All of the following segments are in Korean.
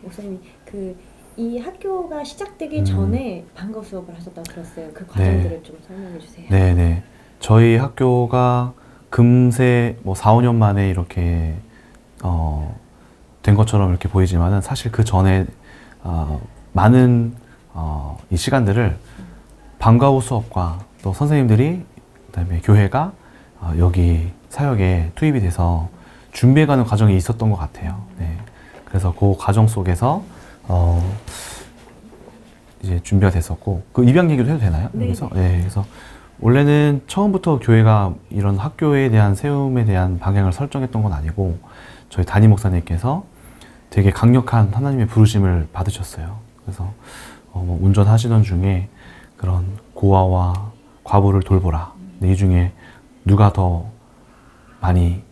목사님, 이 학교가 시작되기 전에 방과 후 수업을 하셨다고 들었어요. 그 과정들을 좀 설명해 주세요. 네네. 저희 학교가 금세 뭐 4, 5년 만에 이렇게 된 것처럼 이렇게 보이지만은 사실 그 전에 많은 이 시간들을 방과 후 수업과 또 선생님들이 그다음에 교회가 여기 사역에 투입이 돼서 준비해가는 과정이 있었던 것 같아요. 네. 그래서 그 과정 속에서 이제 준비가 됐었고, 그 입양 얘기도 해도 되나요? 네. 여기서? 네. 그래서 원래는 처음부터 교회가 이런 학교에 대한 세움에 대한 방향을 설정했던 건 아니고 저희 담임 목사님께서 되게 강력한 하나님의 부르심을 받으셨어요. 그래서 뭐 운전하시던 중에 그런 고아와 과부를 돌보라. 근데 이 중에 누가 더 많이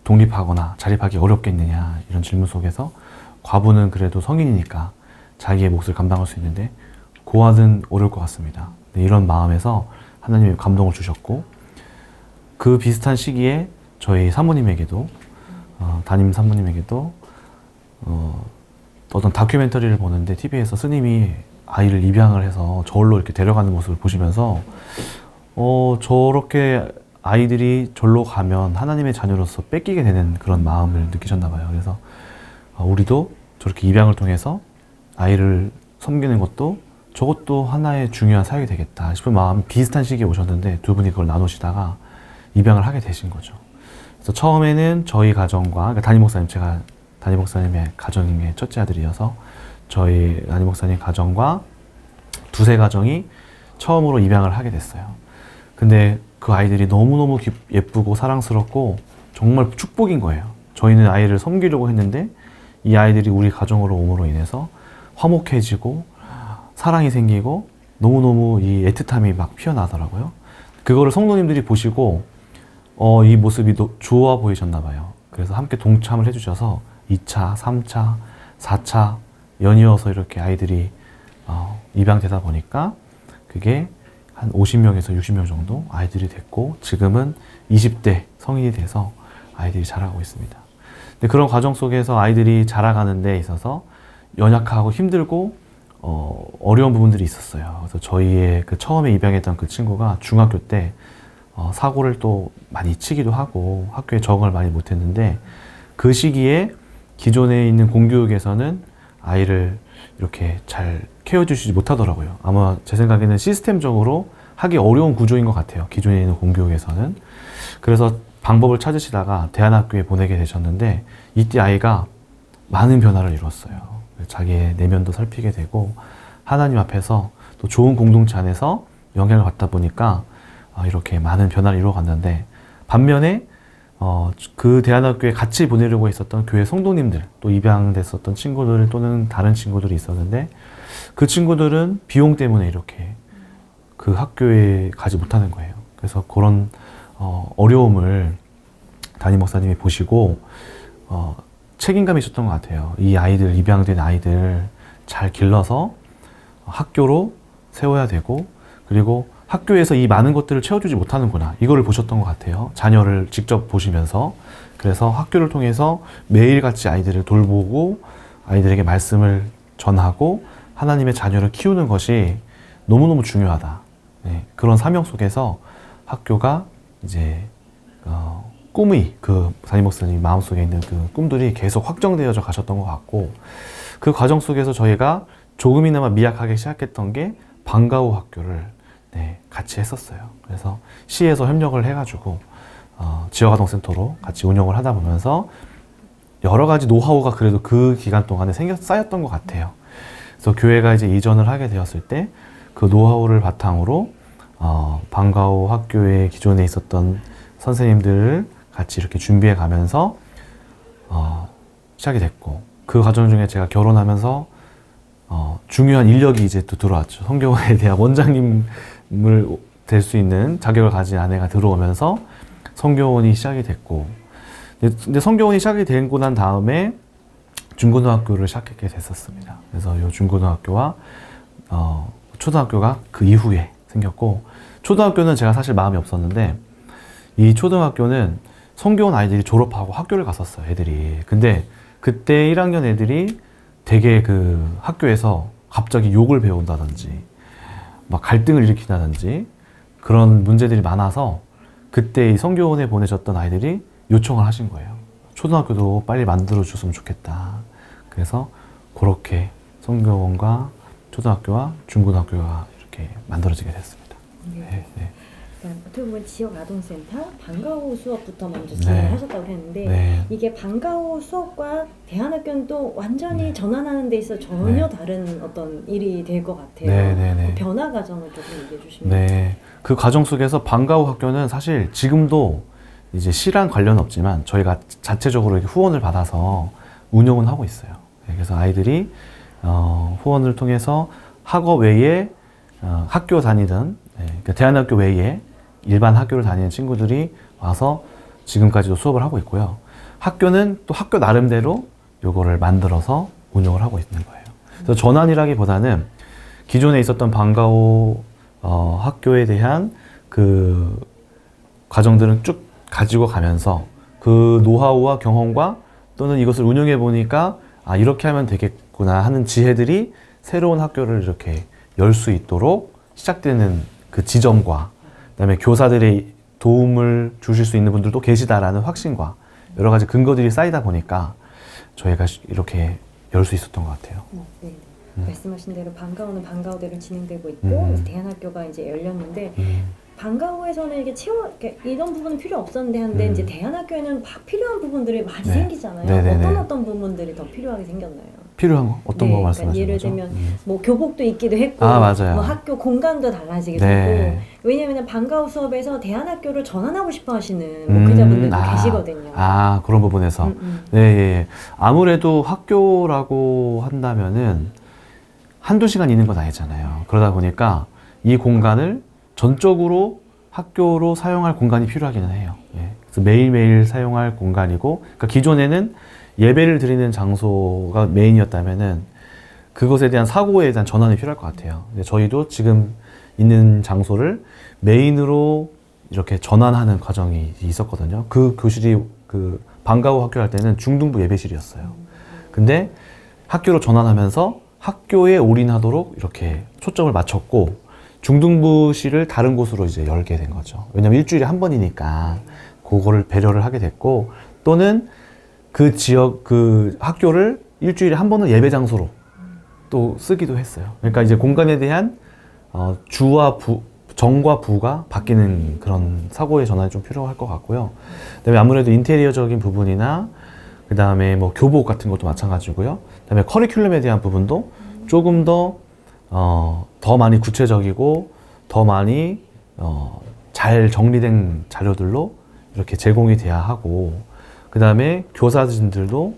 독립하거나 자립하기 어렵겠느냐 이런 질문 속에서 과부는 그래도 성인이니까 자기의 몫을 감당할 수 있는데 고아는 어려울 것 같습니다. 이런 마음에서 하나님이 감동을 주셨고, 그 비슷한 시기에 저희 사모님에게도 담임 사모님에게도 어떤 다큐멘터리를 보는데 TV에서 스님이 아이를 입양을 해서 절로 이렇게 데려가는 모습을 보시면서 저렇게 아이들이 절로 가면 하나님의 자녀로서 뺏기게 되는 그런 마음을 느끼셨나 봐요. 그래서 우리도 저렇게 입양을 통해서 아이를 섬기는 것도 저것도 하나의 중요한 사역이 되겠다 싶은 마음이 비슷한 시기에 오셨는데 두 분이 그걸 나누시다가 입양을 하게 되신 거죠. 그래서 처음에는 저희 가정과, 그러니까 담임 목사님, 제가 담임 목사님의 가정의 첫째 아들이어서 저희 담임 목사님 가정과 두세 가정이 처음으로 입양을 하게 됐어요. 근데 그 아이들이 너무너무 예쁘고 사랑스럽고 정말 축복인 거예요. 저희는 아이를 섬기려고 했는데 이 아이들이 우리 가정으로 옴으로 인해서 화목해지고 사랑이 생기고 너무너무 이 애틋함이 막 피어나더라고요. 그거를 성도님들이 보시고 이 모습이 좋아 보이셨나 봐요. 그래서 함께 동참을 해주셔서 2차, 3차, 4차 연이어서 이렇게 아이들이 입양되다 보니까 그게 한 50명에서 60명 정도 아이들이 됐고, 지금은 20대 성인이 돼서 아이들이 자라고 있습니다. 근데 그런 과정 속에서 아이들이 자라가는 데 있어서 연약하고 힘들고 어려운 부분들이 있었어요. 그래서 저희의 그 처음에 입양했던 그 친구가 중학교 때 사고를 또 많이 치기도 하고 학교에 적응을 많이 못했는데, 그 시기에 기존에 있는 공교육에서는 아이를 이렇게 잘 케어주시지 못하더라고요. 아마 제 생각에는 시스템적으로 하기 어려운 구조인 것 같아요. 기존에 있는 공교육에서는. 그래서 방법을 찾으시다가 대안학교에 보내게 되셨는데 이때 아이가 많은 변화를 이뤘어요. 자기의 내면도 살피게 되고 하나님 앞에서 또 좋은 공동체 안에서 영향을 받다 보니까 이렇게 많은 변화를 이루어갔는데, 반면에 그 대안학교에 같이 보내려고 했었던 교회 성도님들, 또 입양됐었던 친구들 또는 다른 친구들이 있었는데 그 친구들은 비용 때문에 이렇게 그 학교에 가지 못하는 거예요. 그래서 그런 어려움을 담임 목사님이 보시고 책임감이 있었던 것 같아요. 이 아이들, 입양된 아이들 잘 길러서 학교로 세워야 되고, 그리고 학교에서 이 많은 것들을 채워주지 못하는구나, 이거를 보셨던 것 같아요. 자녀를 직접 보시면서. 그래서 학교를 통해서 매일같이 아이들을 돌보고 아이들에게 말씀을 전하고 하나님의 자녀를 키우는 것이 너무너무 중요하다. 네, 그런 사명 속에서 학교가 이제 꿈이, 그 담임 목사님 마음속에 있는 그 꿈들이 계속 확정되어져 가셨던 것 같고, 그 과정 속에서 저희가 조금이나마 미약하게 시작했던 게 방과 후 학교를 같이 했었어요. 그래서 시에서 협력을 해가지고 지역아동센터로 같이 운영을 하다 보면서 여러 가지 노하우가 그래도 그 기간 동안에 쌓였던 것 같아요. 그래서 교회가 이제 이전을 하게 되었을 때 그 노하우를 바탕으로 방과 후 학교에 기존에 있었던 선생님들을 같이 이렇게 준비해 가면서 시작이 됐고, 그 과정 중에 제가 결혼하면서 중요한 인력이 이제 또 들어왔죠. 성교원에 대한 원장님을 될 수 있는 자격을 가진 아내가 들어오면서 성교원이 시작이 됐고, 근데 성교원이 시작이 되고 난 다음에 중고등학교를 시작하게 됐었습니다. 그래서 이 중고등학교와 초등학교가 그 이후에 생겼고, 초등학교는 제가 사실 마음이 없었는데 이 초등학교는 성교원 아이들이 졸업하고 학교를 갔었어요, 애들이. 근데 그때 1학년 애들이 되게 그 학교에서 갑자기 욕을 배운다든지 막 갈등을 일으킨다든지 그런 문제들이 많아서 그때 이 성교원에 보내셨던 아이들이 요청을 하신 거예요. 초등학교도 빨리 만들어 줬으면 좋겠다. 그래서 그렇게 성교원과 초등학교와 중고등학교가 이렇게 만들어지게 됐습니다. 네, 네. 어떻게 보면 지역 아동센터 방과후 수업부터 먼저 네. 진행을 하셨다고 했는데 네. 이게 방과후 수업과 대안학교는 또 완전히 전환하는 데 있어 전혀 다른 어떤 일이 될 것 같아요. 네, 네, 네. 그 변화 과정을 조금 얘기해 주시면. 네. 그 과정 속에서 방과후 학교는 사실 지금도 이제 시랑 관련은 없지만 저희가 자체적으로 이렇게 후원을 받아서 운영은 하고 있어요. 네, 그래서 아이들이 후원을 통해서 학업 외에 학교 다니던 그러니까 대안학교 외에 일반 학교를 다니는 친구들이 와서 지금까지도 수업을 하고 있고요. 학교는 또 학교 나름대로 요거를 만들어서 운영을 하고 있는 거예요. 그래서 전환이라기보다는 기존에 있었던 방과후 학교에 대한 그 과정들은 쭉 가지고 가면서 그 노하우와 경험과 또는 이것을 운영해 보니까 아 이렇게 하면 되겠구나 하는 지혜들이 새로운 학교를 이렇게 열 수 있도록 시작되는 그 지점과 그다음에 교사들의 도움을 주실 수 있는 분들도 계시다라는 확신과 여러 가지 근거들이 쌓이다 보니까 저희가 이렇게 열 수 있었던 것 같아요. 네. 말씀하신 대로 방과후는 방과후대로 진행되고 있고 대안학교가 이제 열렸는데 방과후에서는 이게 이런 부분은 필요 없었는데 한데 이제 대안학교에는 막 필요한 부분들이 많이 네. 생기잖아요. 네네네. 어떤 부분들이 더 필요하게 생겼나요? 필요한 거? 어떤 거 말씀하시는 예를 거죠? 들면 뭐 교복도 있기도 했고 아, 맞아요. 뭐 학교 공간도 달라지게 네. 되고 왜냐하면 방과후 수업에서 대안학교를 전환하고 싶어 하시는 목회자분들도 계시거든요. 아, 그런 부분에서. 네, 예, 예. 아무래도 학교라고 한다면은 한두 시간 있는 건 아니잖아요. 그러다 보니까 이 공간을 전적으로 학교로 사용할 공간이 필요하기는 해요. 예. 그래서 매일매일 사용할 공간이고, 그러니까 기존에는 예배를 드리는 장소가 메인이었다면은 그것에 대한 사고에 대한 전환이 필요할 것 같아요. 근데 저희도 지금 있는 장소를 메인으로 이렇게 전환하는 과정이 있었거든요. 그 교실이 그 방과후 학교 할 때는 중등부 예배실이었어요. 근데 학교로 전환하면서 학교에 올인하도록 이렇게 초점을 맞췄고 중등부실을 다른 곳으로 이제 열게 된 거죠. 왜냐면 일주일에 한 번이니까 그거를 배려를 하게 됐고 또는 그 지역 그 학교를 일주일에 한 번은 예배 장소로 또 쓰기도 했어요. 그러니까 이제 공간에 대한 주와 정과 부가 바뀌는 그런 사고의 전환이 좀 필요할 것 같고요. 그다음에 아무래도 인테리어적인 부분이나 그다음에 뭐 교복 같은 것도 마찬가지고요. 그다음에 커리큘럼에 대한 부분도 조금 더 많이 구체적이고 더 많이 잘 정리된 자료들로 이렇게 제공이 돼야 하고 그다음에 교사진들도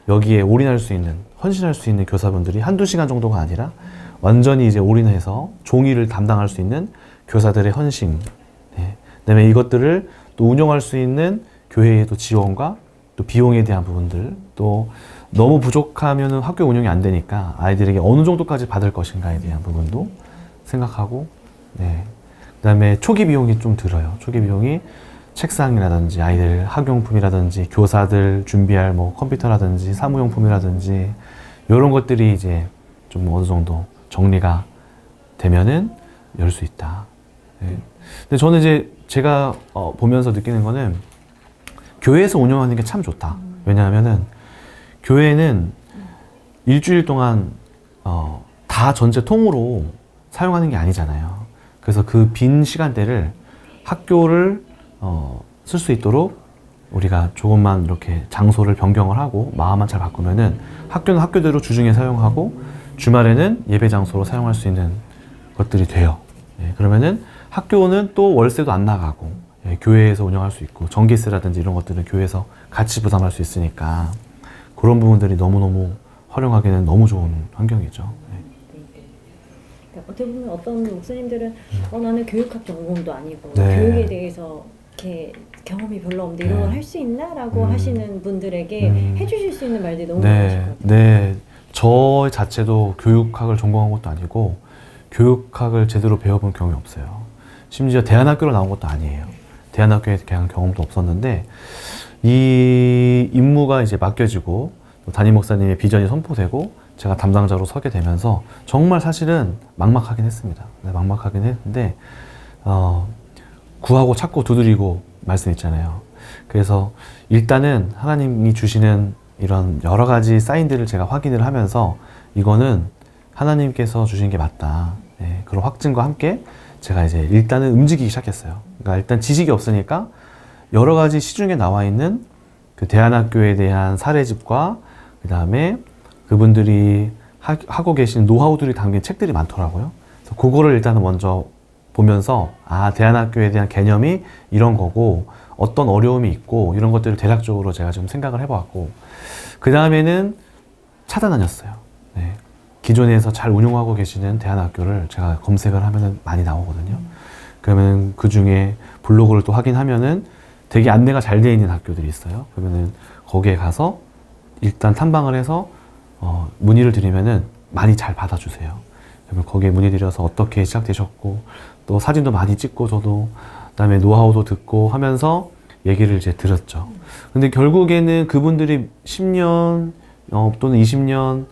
여기에 올인할 수 있는 헌신할 수 있는 교사분들이 한두 시간 정도가 아니라 완전히 이제 올인해서 종이를 담당할 수 있는 교사들의 헌신, 네. 그다음에 이것들을 또 운영할 수 있는 교회의 또 지원과 또 비용에 대한 부분들, 또 너무 부족하면은 학교 운영이 안 되니까 아이들에게 어느 정도까지 받을 것인가에 대한 부분도 생각하고, 네. 그다음에 초기 비용이 좀 들어요. 초기 비용이 책상이라든지 아이들 학용품이라든지 교사들 준비할 뭐 컴퓨터라든지 사무용품이라든지 이런 것들이 이제 좀 어느 정도 정리가 되면은 열 수 있다. 네. 근데 저는 이제 제가 보면서 느끼는 거는 교회에서 운영하는 게 참 좋다. 왜냐하면은 교회는 일주일 동안 다 전체 통으로 사용하는 게 아니잖아요. 그래서 그 빈 시간대를 학교를 쓸 수 있도록 우리가 조금만 이렇게 장소를 변경을 하고 마음만 잘 바꾸면은 학교는 학교대로 주중에 사용하고 주말에는 예배 장소로 사용할 수 있는 것들이 돼요. 예, 그러면은 학교는 또 월세도 안 나가고 예, 교회에서 운영할 수 있고 전기세라든지 이런 것들은 교회에서 같이 부담할 수 있으니까 그런 부분들이 너무너무 활용하기에는 너무 좋은 환경이죠. 예. 어떻게 보면 어떤 목사님들은 나는 교육학 전공도 아니고 네. 교육에 대해서 이렇게 경험이 별로 없는데 이런 걸 할 수 있나? 라고 하시는 분들에게 해주실 수 있는 말들이 너무 많으실 것 같아요. 네. 저 자체도 교육학을 전공한 것도 아니고 교육학을 제대로 배워본 경험이 없어요. 심지어 대안학교로 나온 것도 아니에요. 대안학교에 대한 경험도 없었는데 이 임무가 이제 맡겨지고 담임 목사님의 비전이 선포되고 제가 담당자로 서게 되면서 정말 사실은 막막하긴 했습니다. 네, 막막하긴 했는데 구하고 찾고 두드리고 말씀 있잖아요. 그래서 일단은 하나님이 주시는 이런 여러 가지 사인들을 제가 확인을 하면서 이거는 하나님께서 주신 게 맞다. 네, 그런 확증과 함께 제가 이제 일단은 움직이기 시작했어요. 그러니까 일단 지식이 없으니까 여러 가지 시중에 나와 있는 그 대안학교에 대한 사례집과 그 다음에 그분들이 하고 계신 노하우들이 담긴 책들이 많더라고요. 그래서 그거를 일단은 먼저 보면서 대안학교에 대한 개념이 이런 거고 어떤 어려움이 있고 이런 것들을 대략적으로 제가 좀 생각을 해보았고 그 다음에는 찾아다녔어요. 네. 기존에서 잘 운영하고 계시는 대안학교를 제가 검색을 하면은 많이 나오거든요. 그러면 그 중에 블로그를 또 확인하면은 되게 안내가 잘 되어 있는 학교들이 있어요. 그러면은 거기에 가서 일단 탐방을 해서 문의를 드리면은 많이 잘 받아주세요. 그러면 거기에 문의드려서 어떻게 시작되셨고 또 사진도 많이 찍고 저도 그다음에 노하우도 듣고 하면서 얘기를 이제 들었죠. 근데 결국에는 그분들이 10년 또는 20년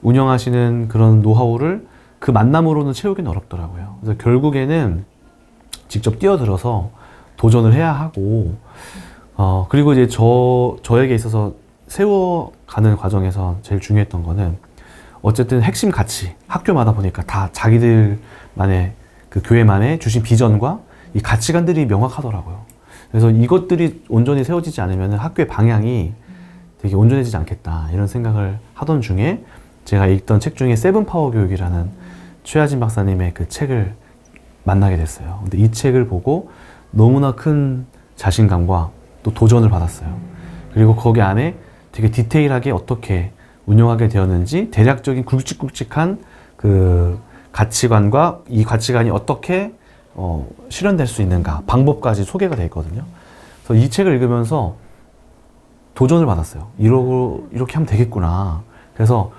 운영하시는 그런 노하우를 그 만남으로는 채우기는 어렵더라고요. 그래서 결국에는 직접 뛰어들어서 도전을 해야 하고 그리고 이제 저에게 있어서 세워가는 과정에서 제일 중요했던 거는 어쨌든 핵심 가치, 학교마다 보니까 다 자기들만의 그 교회만의 주신 비전과 이 가치관들이 명확하더라고요. 그래서 이것들이 온전히 세워지지 않으면 학교의 방향이 되게 온전해지지 않겠다 이런 생각을 하던 중에 제가 읽던 책 중에 세븐파워 교육이라는 최하진 박사님의 그 책을 만나게 됐어요. 근데 이 책을 보고 너무나 큰 자신감과 또 도전을 받았어요. 그리고 거기 안에 되게 디테일하게 어떻게 운영하게 되었는지 대략적인 굵직굵직한 그 가치관과 이 가치관이 어떻게 실현될 수 있는가 방법까지 소개가 되어 있거든요. 그래서 이 책을 읽으면서 도전을 받았어요. 이렇게 하면 되겠구나. 그래서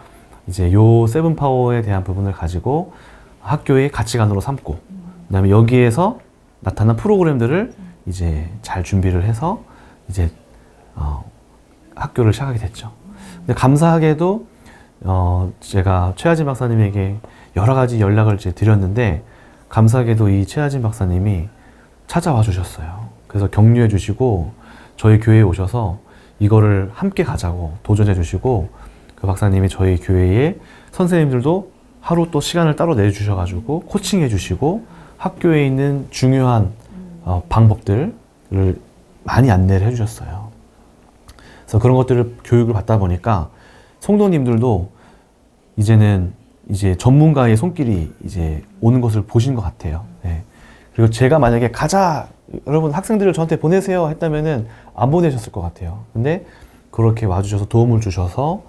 이제 요 세븐파워에 대한 부분을 가지고 학교의 가치관으로 삼고 그다음에 여기에서 나타난 프로그램들을 이제 잘 준비를 해서 이제 학교를 시작하게 됐죠. 근데 감사하게도 제가 최하진 박사님에게 여러 가지 연락을 이제 드렸는데 감사하게도 이 최하진 박사님이 찾아와 주셨어요. 그래서 격려해 주시고 저희 교회에 오셔서 이거를 함께 가자고 도전해 주시고 그 박사님이 저희 교회의 선생님들도 하루 또 시간을 따로 내주셔가지고 코칭해 주시고 학교에 있는 중요한 방법들을 많이 안내를 해주셨어요. 그래서 그런 것들을 교육을 받다 보니까 성도님들도 이제는 이제 전문가의 손길이 이제 오는 것을 보신 것 같아요. 네. 그리고 제가 만약에 가자, 여러분 학생들을 저한테 보내세요 했다면은 안 보내셨을 것 같아요. 근데 그렇게 와주셔서 도움을 주셔서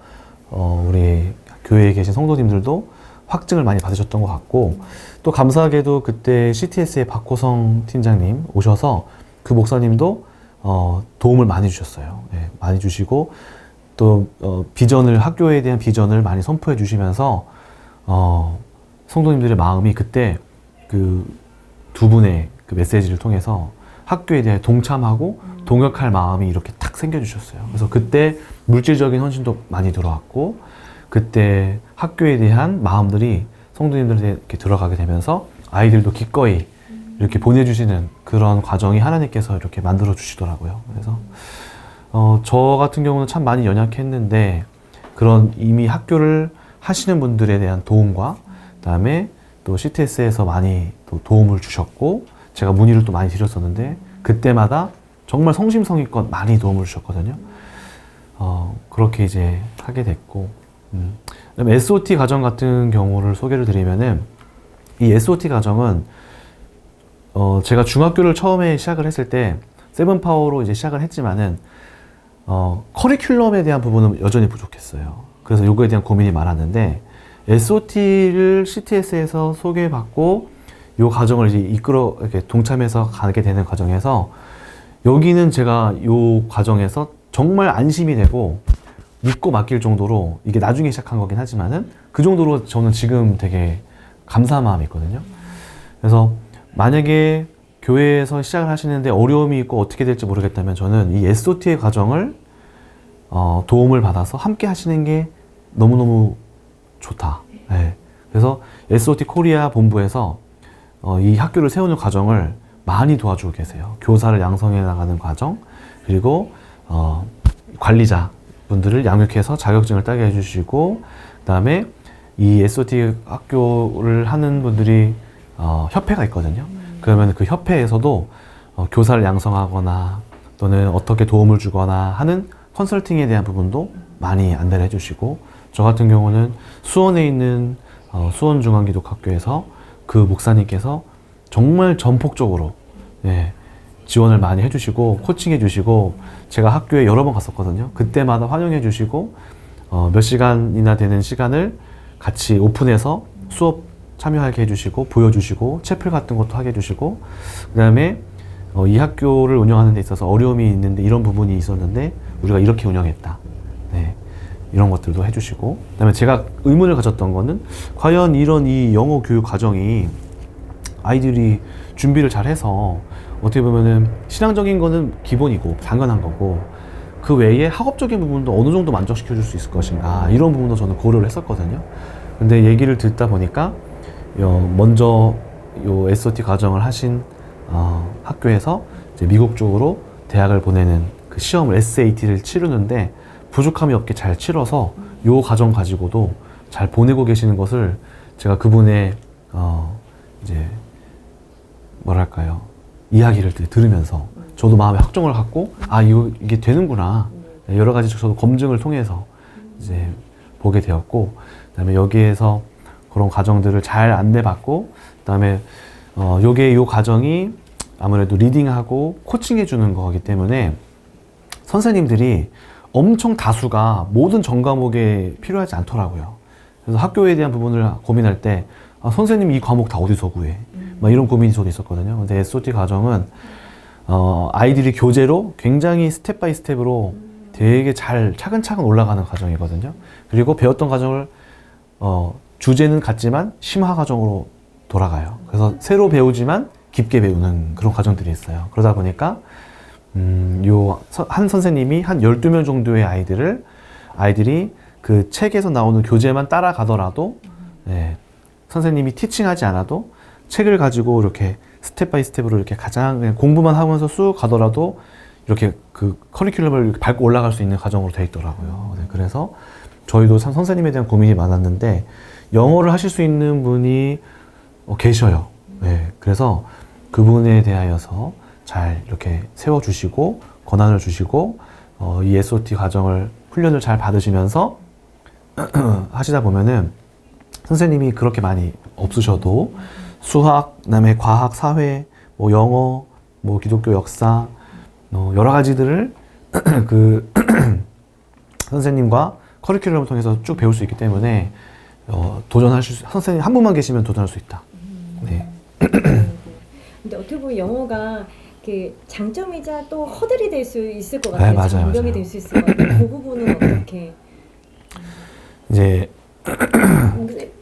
우리 교회에 계신 성도님들도 확증을 많이 받으셨던 것 같고 또 감사하게도 그때 CTS의 박호성 팀장님 오셔서 그 목사님도 도움을 많이 주셨어요. 네, 많이 주시고 또 비전을 학교에 대한 비전을 많이 선포해 주시면서 성도님들의 마음이 그때 그 두 분의 그 메시지를 통해서 학교에 대해 동참하고 동역할 마음이 이렇게 탁 생겨주셨어요. 그래서 그때 물질적인 헌신도 많이 들어왔고 그때 학교에 대한 마음들이 성도님들한테 이렇게 들어가게 되면서 아이들도 기꺼이 이렇게 보내주시는 그런 과정이 하나님께서 이렇게 만들어 주시더라고요. 그래서 저 같은 경우는 참 많이 연약했는데 그런 이미 학교를 하시는 분들에 대한 도움과 그다음에 또 CTS에서 많이 또 도움을 주셨고 제가 문의를 또 많이 드렸었는데 그때마다 정말 성심성의껏 많이 도움을 주셨거든요. 그렇게 이제 하게 됐고 그다음에 SOT 과정 같은 경우를 소개를 드리면은 이 SOT 과정은 제가 중학교를 처음에 시작을 했을 때 세븐파워로 이제 시작을 했지만은 커리큘럼에 대한 부분은 여전히 부족했어요. 그래서 요거에 대한 고민이 많았는데 SOT를 CTS에서 소개받고 요 과정을 이제 이렇게 동참해서 가게 되는 과정에서 여기는 제가 요 과정에서 정말 안심이 되고 믿고 맡길 정도로 이게 나중에 시작한 거긴 하지만은 그 정도로 저는 지금 되게 감사한 마음이 있거든요. 그래서 만약에 교회에서 시작을 하시는데 어려움이 있고 어떻게 될지 모르겠다면 저는 이 SOT의 과정을 도움을 받아서 함께 하시는 게 너무너무 좋다. 네. 그래서 SOT 코리아 본부에서 이 학교를 세우는 과정을 많이 도와주고 계세요. 교사를 양성해 나가는 과정, 그리고 관리자 분들을 양육해서 자격증을 따게 해주시고, 그 다음에 이 SOT 학교를 하는 분들이 협회가 있거든요. 그러면 그 협회에서도 교사를 양성하거나 또는 어떻게 도움을 주거나 하는 컨설팅에 대한 부분도 많이 안내를 해주시고, 저 같은 경우는 수원에 있는 수원중앙기독학교에서 그 목사님께서 정말 전폭적으로 지원을 많이 해주시고 코칭해 주시고, 제가 학교에 여러 번 갔었거든요. 그때마다 환영해 주시고 몇 시간이나 되는 시간을 같이 오픈해서 수업 참여하게 해주시고 보여주시고 채플 같은 것도 하게 해주시고, 그 다음에 이 학교를 운영하는 데 있어서 어려움이 있는데 이런 부분이 있었는데 우리가 이렇게 운영했다. 네. 이런 것들도 해주시고, 그 다음에 제가 의문을 가졌던 거는 과연 이런 이 영어 교육 과정이 아이들이 준비를 잘 해서 어떻게 보면은 신앙적인 거는 기본이고 당연한 거고 그 외에 학업적인 부분도 어느 정도 만족시켜 줄 수 있을 것인가, 이런 부분도 저는 고려를 했었거든요. 근데 얘기를 듣다 보니까 먼저 요 SOT 과정을 하신 학교에서 이제 미국 쪽으로 대학을 보내는 그 시험을 SAT를 치르는데 부족함이 없게 잘 치러서 요 과정 가지고도 잘 보내고 계시는 것을 제가 그분의 이제 뭐랄까요, 이야기를 들으면서 저도 마음에 확정을 갖고 이게 되는구나, 여러 가지 저도 검증을 통해서 이제 보게 되었고, 그다음에 여기에서 그런 과정들을 잘 안내받고, 그다음에 요 과정이 아무래도 리딩하고 코칭해 주는 거기 때문에 선생님들이 엄청 다수가 모든 전 과목에 필요하지 않더라고요. 그래서 학교에 대한 부분을 고민할 때 선생님이 이 과목 다 어디서 구해? 막 이런 고민이 저도 있었거든요. 근데 SOT 과정은 아이들이 교재로 굉장히 스텝 바이 스텝으로 되게 잘 차근차근 올라가는 과정이거든요. 그리고 배웠던 과정을 주제는 같지만 심화 과정으로 돌아가요. 그래서 새로 배우지만 깊게 배우는 그런 과정들이 있어요. 그러다 보니까 한 선생님이 한 12명 정도의 아이들이 그 책에서 나오는 교재만 따라가더라도 선생님이 티칭하지 않아도 책을 가지고 이렇게 스텝 바이 스텝으로 이렇게 가장 그냥 공부만 하면서 쑥 가더라도 이렇게 그 커리큘럼을 이렇게 밟고 올라갈 수 있는 과정으로 되어 있더라고요. 그래서 저희도 참 선생님에 대한 고민이 많았는데 영어를 하실 수 있는 분이 계셔요. 그래서 그분에 대하여서 잘 이렇게 세워주시고 권한을 주시고 이 SOT 과정을 훈련을 잘 받으시면서 하시다 보면은 선생님이 그렇게 많이 없으셔도 수학, 그다음에 과학, 사회, 뭐 영어, 뭐 기독교 역사, 여러 가지들을 그 선생님과 커리큘럼을 통해서 쭉 배울 수 있기 때문에 선생님 한 분만 계시면 도전할 수 있다. 네. 근데 어떻게 보면 영어가 그 장점이자 또 허들이 될 수 있을 것 같아요. 맞아요, 장벽이 될 수 있을 것 같아요. 그 부분은 어떻게? 이제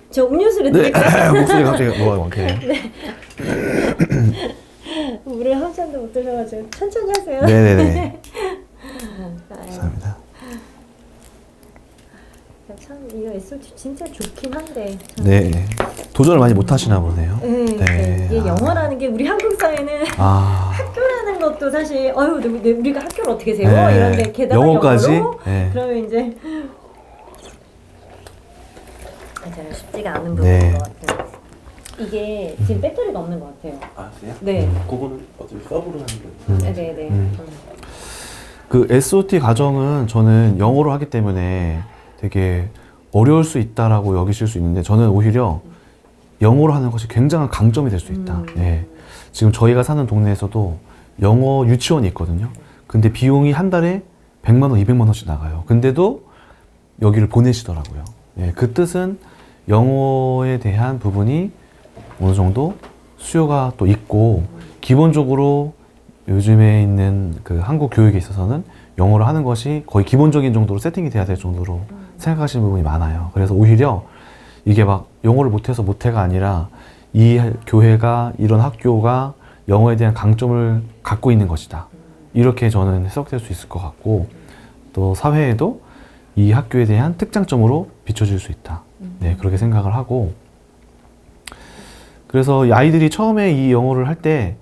저 음료수를 드릴까요? 목소리가 갑자기 뭐가 많게. 네. 물을 한 잔도 못 드셔가지고 천천히 하세요. 네네네. 감사합니다. 참 이거 SOT 진짜 좋긴 한데. 참. 네. 도전을 많이 못 하시나 보네요. 네. 이게 영어라는 게 우리 한국 사회는 학교라는 것도 사실 우리가 학교를 어떻게 세워 이런데 게다가 영어까지. 영어로 그러면 이제 맞아요. 쉽지가 않은 부분인 것 같아요. 이게 지금 배터리가 없는 것 같아요. 그래요? 네. 그거는 어차피 서브로 하는 거예요. 네네. 그 SOT 과정은 저는 영어로 하기 때문에 되게 어려울 수 있다라고 여기실 수 있는데 저는 오히려 영어로 하는 것이 굉장한 강점이 될 수 있다. 지금 저희가 사는 동네에서도 영어 유치원이 있거든요. 근데 비용이 한 달에 100만 원, 200만 원씩 나가요. 근데도 여기를 보내시더라고요. 그 뜻은 영어에 대한 부분이 어느 정도 수요가 또 있고, 기본적으로 요즘에 있는 그 한국 교육에 있어서는 영어를 하는 것이 거의 기본적인 정도로 세팅이 돼야 될 정도로 생각하시는 부분이 많아요. 그래서 오히려 이게 막 영어를 못해서 못해가 아니라 이 교회가, 이런 학교가 영어에 대한 강점을 갖고 있는 것이다. 이렇게 저는 해석될 수 있을 것 같고, 또 사회에도 이 학교에 대한 특장점으로 비춰질 수 있다. 네, 그렇게 생각을 하고, 그래서 이 아이들이 처음에 이 영어를 할 때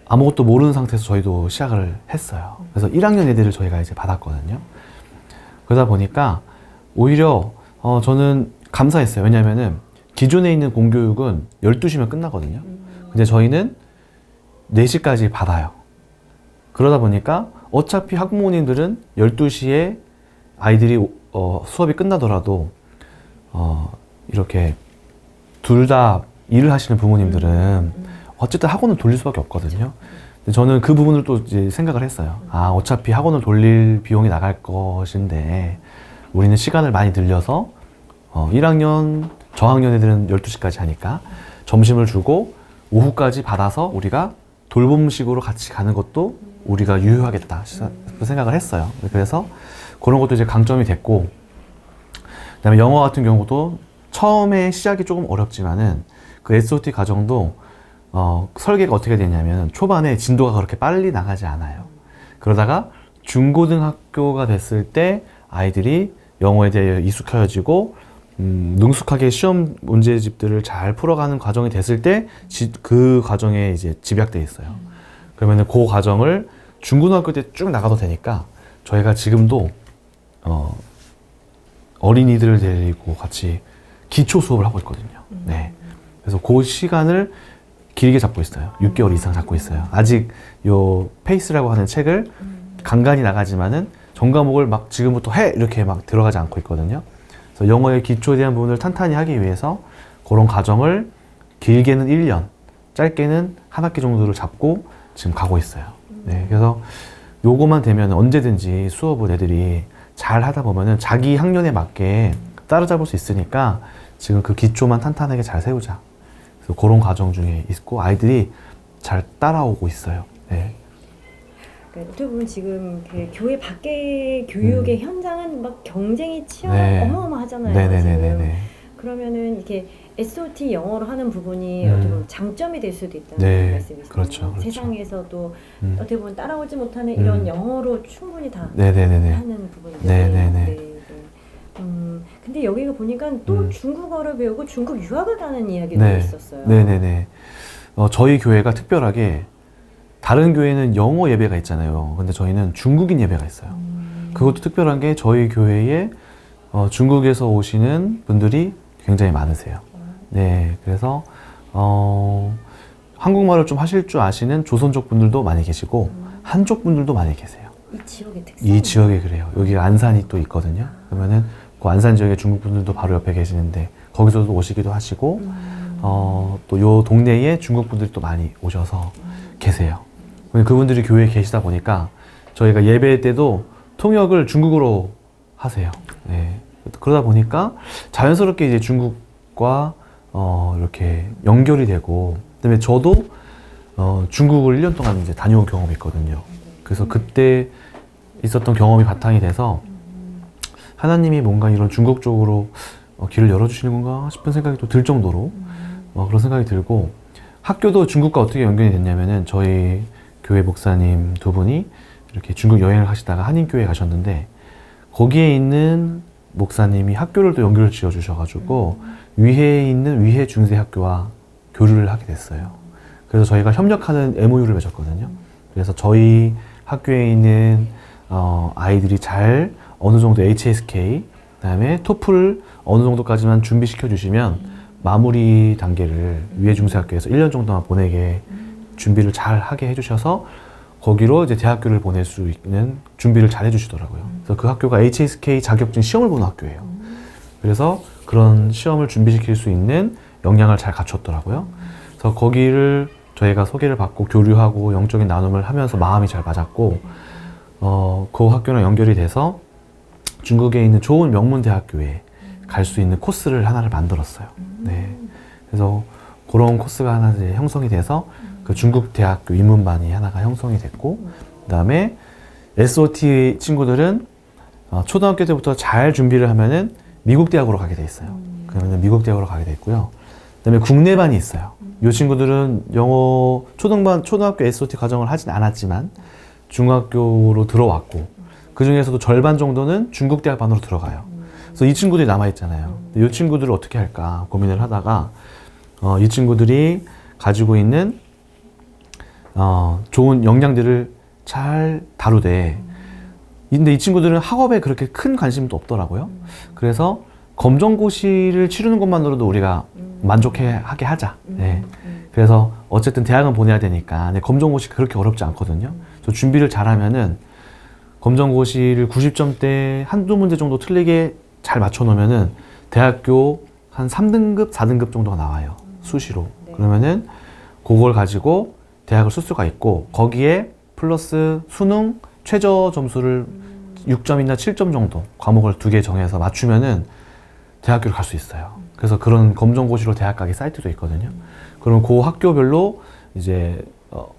아무것도 모르는 상태에서 저희도 시작을 했어요. 그래서 1학년 애들을 저희가 이제 받았거든요. 그러다 보니까 오히려 저는 감사했어요. 왜냐면은 기존에 있는 공교육은 12시면 끝나거든요. 근데 저희는 4시까지 받아요. 그러다 보니까 어차피 학부모님들은 12시에 아이들이 수업이 끝나더라도 이렇게 둘 다 일을 하시는 부모님들은 어쨌든 학원을 돌릴 수밖에 없거든요. 근데 저는 그 부분을 또 이제 생각을 했어요. 아, 어차피 학원을 돌릴 비용이 나갈 것인데 우리는 시간을 많이 늘려서 1학년, 저학년 애들은 12시까지 하니까 점심을 주고 오후까지 받아서 우리가 돌봄식으로 같이 가는 것도 우리가 유효하겠다 생각을 했어요. 그래서 그런 것도 이제 강점이 됐고, 그다음에 영어 같은 경우도 처음에 시작이 조금 어렵지만은 그 SOT 과정도 설계가 어떻게 되냐면 초반에 진도가 그렇게 빨리 나가지 않아요. 그러다가 중고등학교가 됐을 때 아이들이 영어에 대해 익숙해지고 능숙하게 시험 문제집들을 잘 풀어가는 과정이 됐을 때 그 과정에 이제 집약돼 있어요. 그러면은 그 과정을 중고등학교 때 쭉 나가도 되니까 저희가 지금도 어린이들을 데리고 같이 기초 수업을 하고 있거든요. 네. 그래서 그 시간을 길게 잡고 있어요. 6개월 이상 잡고 있어요. 아직 요 페이스라고 하는 책을 간간히 나가지만은 전 과목을 막 지금부터 해! 이렇게 막 들어가지 않고 있거든요. 그래서 영어의 기초에 대한 부분을 탄탄히 하기 위해서 그런 과정을 길게는 1년, 짧게는 한 학기 정도를 잡고 지금 가고 있어요. 네. 그래서 요거만 되면 언제든지 수업을 애들이 잘 하다 보면은 자기 학년에 맞게 따라잡을 수 있으니까 지금 그 기초만 탄탄하게 잘 세우자. 그래서 그런 과정 중에 있고 아이들이 잘 따라오고 있어요. 네. 어떻게 보면 지금 그 교회 밖의 교육의 현장은 막 경쟁이 네. 어마어마하잖아요. 네네네네. 지금. 그러면은 이렇게 SOT 영어로 하는 부분이 어떻게 보면 장점이 될 수도 있다는 네. 말씀이시죠. 그렇죠, 그렇죠. 세상에서도 어떻게 보면 따라오지 못하는 이런 영어로 충분히 다 네네네네. 하는 부분들. 네네네. 네, 네. 근데 여기가 보니까 또 중국어를 배우고 중국 유학을 가는 이야기도 네. 있었어요. 네네네. 저희 교회가 특별하게 다른 교회는 영어 예배가 있잖아요. 근데 저희는 중국인 예배가 있어요. 그것도 특별한 게 저희 교회에 중국에서 오시는 분들이 굉장히 많으세요. 네, 그래서 한국말을 좀 하실 줄 아시는 조선족 분들도 많이 계시고 한족 분들도 많이 계세요. 이 지역의 특성. 이 지역에 그래요. 여기가 안산이 또 있거든요. 그러면은 그 안산 지역에 중국 분들도 바로 옆에 계시는데 거기서도 오시기도 하시고 또 요 동네에 중국 분들이 또 많이 오셔서 계세요. 그분들이 교회에 계시다 보니까 저희가 예배 때도 통역을 중국어로 하세요. 네. 그러다 보니까 자연스럽게 이제 중국과 이렇게 연결이 되고, 그다음에 저도 중국을 1년 동안 이제 다녀온 경험이 있거든요. 그래서 그때 있었던 경험이 바탕이 돼서 하나님이 뭔가 이런 중국 쪽으로 길을 열어주시는 건가 싶은 생각이 또 들 정도로 그런 생각이 들고, 학교도 중국과 어떻게 연결이 됐냐면은 저희 교회 목사님 두 분이 이렇게 중국 여행을 하시다가 한인교회에 가셨는데 거기에 있는 목사님이 학교를 또 연결을 지어 주셔가지고 위해에 있는 위해 중세학교와 교류를 하게 됐어요. 그래서 저희가 협력하는 MOU를 맺었거든요. 그래서 저희 학교에 있는 아이들이 잘 어느 정도 HSK, 그다음에 토플 어느 정도까지만 준비시켜 주시면 마무리 단계를 위해 중세학교에서 1년 정도만 보내게 준비를 잘 하게 해주셔서 거기로 이제 대학교를 보낼 수 있는 준비를 잘 해주시더라고요. 그래서 그 학교가 HSK 자격증 시험을 보는 학교예요. 그래서 그런 시험을 준비시킬 수 있는 역량을 잘 갖췄더라고요. 그래서 거기를 저희가 소개를 받고 교류하고 영적인 나눔을 하면서 마음이 잘 맞았고, 그 학교랑 연결이 돼서 중국에 있는 좋은 명문 대학교에 갈 수 있는 코스를 하나를 만들었어요. 네. 그래서 그런 코스가 하나 이제 형성이 돼서 그 중국 대학교 입문반이 하나가 형성이 됐고, 그 다음에 SOT 친구들은 초등학교 때부터 잘 준비를 하면은 미국 대학으로 가게 돼 있어요. 그러면 미국 대학으로 가게 돼 있고요. 그 다음에 국내반이 있어요. 이 친구들은 영어 초등학교 SOT 과정을 하진 않았지만 중학교로 들어왔고 그 중에서도 절반 정도는 중국 대학 반으로 들어가요. 그래서 이 친구들이 남아 있잖아요. 이 친구들을 어떻게 할까 고민을 하다가 이 친구들이 가지고 있는 좋은 역량들을 잘 다루되 근데 이 친구들은 학업에 그렇게 큰 관심도 없더라고요. 그래서 검정고시를 치르는 것만으로도 우리가 만족하게 하자. 네. 그래서 어쨌든 대학은 보내야 되니까 검정고시 그렇게 어렵지 않거든요. 저 준비를 잘하면은 검정고시를 90점대 한두 문제 정도 틀리게 잘 맞춰놓으면은 대학교 한 3등급, 4등급 정도가 나와요. 수시로. 네. 그러면은 그걸 가지고 대학을 쓸 수가 있고 거기에 플러스 수능 최저 점수를 6점이나 7점 정도 과목을 2개 정해서 맞추면은 대학교를 갈 수 있어요. 그래서 그런 검정고시로 대학 가기 사이트도 있거든요. 그럼 그 학교별로 이제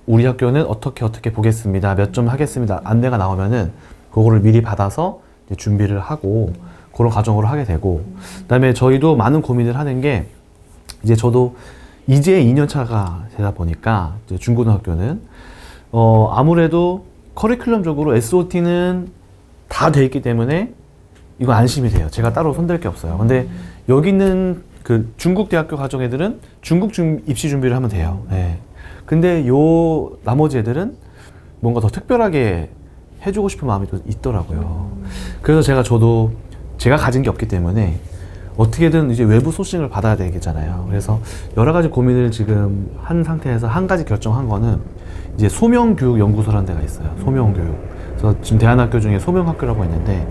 우리 학교는 어떻게 보겠습니다. 몇 점 하겠습니다. 안내가 나오면은 그거를 미리 받아서 이제 준비를 하고 그런 과정으로 하게 되고 그다음에 저희도 많은 고민을 하는 게 이제 저도 이제 2년 차가 되다 보니까 이제 중고등학교는 아무래도 커리큘럼적으로 SOT는 다 돼 있기 때문에 이거 안심이 돼요. 제가 따로 손댈 게 없어요. 근데 여기 있는 그 중국 대학교 가정 애들은 중국 입시 준비를 하면 돼요. 네. 근데 요 나머지 애들은 뭔가 더 특별하게 해주고 싶은 마음이 또 있더라고요. 그래서 저도 제가 가진 게 없기 때문에 어떻게든 이제 외부 소싱을 받아야 되겠잖아요. 그래서 여러 가지 고민을 지금 한 상태에서 한 가지 결정한 거는 이제 소명교육연구소라는 데가 있어요. 소명교육. 그래서 지금 대안학교 중에 소명학교라고 있는데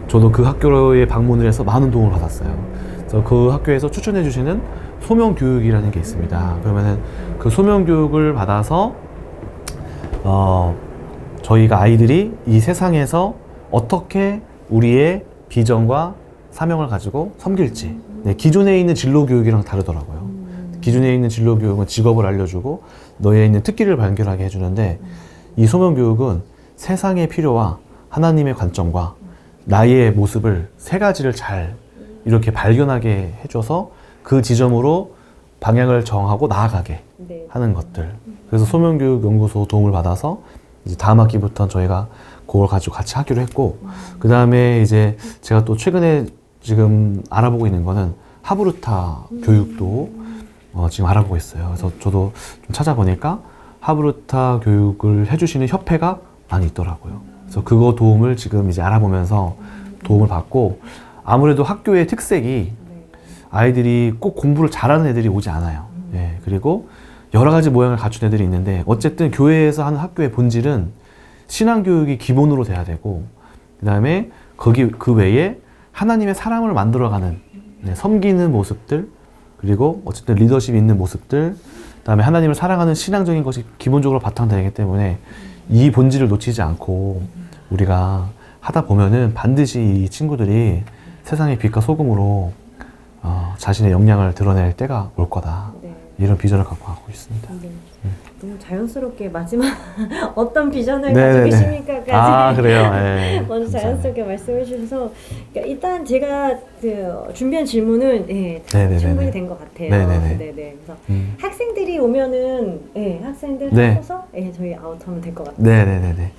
저도 그 학교에 방문을 해서 많은 도움을 받았어요. 그래서 그 학교에서 추천해 주시는 소명교육이라는 게 있습니다. 그러면은 그 소명교육을 받아서 저희가 아이들이 이 세상에서 어떻게 우리의 비전과 사명을 가지고 섬길지. 네, 기존에 있는 진로교육이랑 다르더라고요. 기존에 있는 진로교육은 직업을 알려주고 너에 있는 특기를 발견하게 해주는데 이 소명교육은 세상의 필요와 하나님의 관점과 나의 모습을 세 가지를 잘 이렇게 발견하게 해줘서 그 지점으로 방향을 정하고 나아가게 네. 하는 것들. 그래서 소명교육연구소 도움을 받아서 이제 다음 학기부터는 저희가 그걸 가지고 같이 하기로 했고, 그 다음에 이제 제가 또 최근에 지금 알아보고 있는 거는 하브루타 교육도 지금 알아보고 있어요. 그래서 저도 좀 찾아보니까 하브루타 교육을 해주시는 협회가 많이 있더라고요. 그래서 그거 도움을 지금 이제 알아보면서 도움을 받고, 아무래도 학교의 특색이 아이들이 꼭 공부를 잘하는 애들이 오지 않아요. 예, 그리고 여러 가지 모양을 갖춘 애들이 있는데 어쨌든 교회에서 하는 학교의 본질은 신앙교육이 기본으로 돼야 되고, 그 다음에 그 외에 하나님의 사람을 만들어가는 섬기는 모습들, 그리고 어쨌든 리더십이 있는 모습들, 그 다음에 하나님을 사랑하는 신앙적인 것이 기본적으로 바탕되기 때문에 이 본질을 놓치지 않고 우리가 하다 보면은 반드시 이 친구들이 세상의 빛과 소금으로 자신의 역량을 드러낼 때가 올 거다. 네. 이런 비전을 갖고 가고 있습니다. 네. 너무 자연스럽게 마지막 어떤 비전을 네네네. 가지고 계십니까까지 아, 그래요? 네. 먼저 자연스럽게 말씀해 주셔서, 그러니까 일단 제가 준비한 질문은 네네네네. 충분히 된 것 같아요. 네네네. 네네. 그래서 학생들이 오면은 학생들 네. 하고서 저희 아웃하면 될 것 같아요. 네네네네.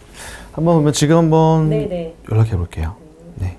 지금 한번 네네. 연락해 볼게요. 네.